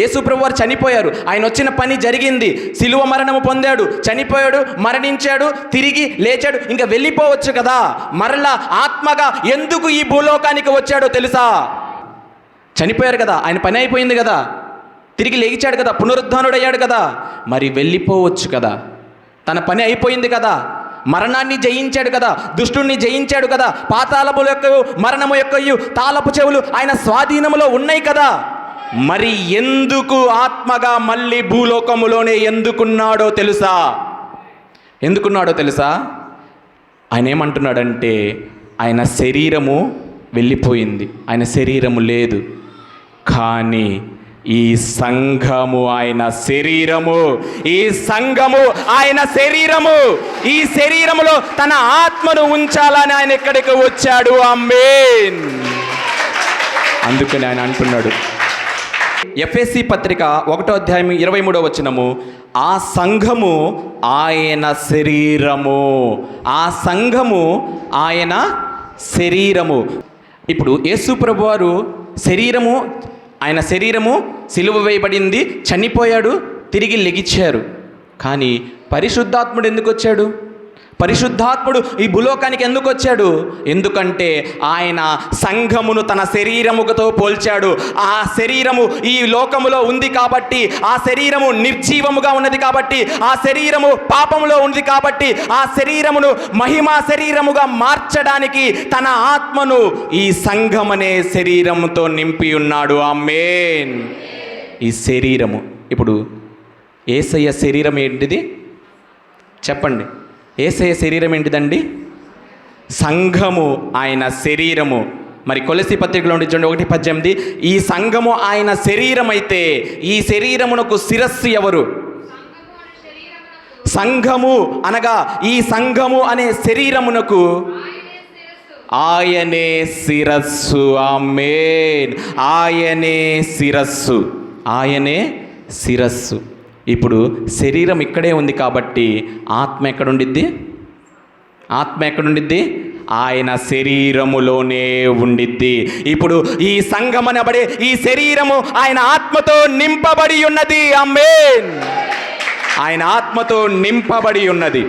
యేసుప్రభు వారు చనిపోయారు. ఆయన వచ్చిన పని జరిగింది. శిలువ మరణము పొందాడు, చనిపోయాడు, మరణించాడు, తిరిగి లేచాడు. ఇంకా వెళ్ళిపోవచ్చు కదా. మరలా ఆత్మగా ఎందుకు ఈ భూలోకానికి వచ్చాడో తెలుసా? చనిపోయారు కదా, ఆయన పని అయిపోయింది కదా, తిరిగి లేచాడు కదా, పునరుద్ధానుడు అయ్యాడు కదా, మరి వెళ్ళిపోవచ్చు కదా. తన పని అయిపోయింది కదా, మరణాన్ని జయించాడు కదా, దుష్టుణ్ణి జయించాడు కదా, పాతాళము యొక్క మరణము యొక్క తాళపు చెవులు ఆయన స్వాధీనములో ఉన్నాయి కదా. మరి ఎందుకు ఆత్మగా మళ్ళీ భూలోకములోనే ఎందుకున్నాడో తెలుసా? ఆయన ఏమంటున్నాడంటే, ఆయన శరీరము వెళ్ళిపోయింది, ఆయన శరీరము లేదు, కానీ ఈ సంఘము ఆయన శరీరము, ఈ సంఘము ఆయన శరీరము, ఈ శరీరములో తన ఆత్మను ఉంచాలని ఆయన ఎక్కడికి వచ్చాడు. ఆమేన్. అందుకని ఆయన అంటున్నాడు, ఎఫెసీ పత్రిక 1వ అధ్యాయం 23వ వచనము, ఆ సంఘము ఆయన శరీరము, ఆ సంఘము ఆయన శరీరము. ఇప్పుడు యేసు ప్రభువారు శరీరము, ఆయన శరీరము సిలువ వేయబడింది, చనిపోయాడు, తిరిగి లెగిచారు. కానీ పరిశుద్ధాత్ముడు ఎందుకు వచ్చాడు? పరిశుద్ధాత్ముడు ఈ భూలోకానికి ఎందుకు వచ్చాడు? ఎందుకంటే ఆయన సంఘమును తన శరీరముతో పోల్చాడు. ఆ శరీరము ఈ లోకములో ఉంది కాబట్టి, ఆ శరీరము నిర్జీవముగా ఉన్నది కాబట్టి, ఆ శరీరము పాపములో ఉంది కాబట్టి, ఆ శరీరమును మహిమా శరీరముగా మార్చడానికి తన ఆత్మను ఈ సంఘమనే శరీరముతో నింపి ఉన్నాడు. ఆమేన్. ఈ శరీరము, ఇప్పుడు యేసయ్య శరీరం ఏంటిది చెప్పండి? యేసయ్య శరీరం ఏంటిదండి? సంఘము ఆయన శరీరము. మరి కొలస్సీ పత్రికలో ఉండి చూడండి 1:18, ఈ సంఘము ఆయన శరీరం అయితే ఈ శరీరమునకు శిరస్సు ఎవరు? సంఘము అనగా ఈ సంఘము అనే శరీరమునకు ఆయనే శిరస్సు. ఆమేన్. ఆయనే శిరస్సు, ఆయనే శిరస్సు. ఇప్పుడు శరీరం ఇక్కడే ఉంది కాబట్టి ఆత్మ ఎక్కడుండిద్ది? ఆయన శరీరములోనే ఉండిద్ది. ఇప్పుడు ఈ సంఘమనబడే ఈ శరీరము ఆయన ఆత్మతో నింపబడి ఉన్నది. ఆమేన్. ఆయన ఆత్మతో నింపబడి ఉన్నది.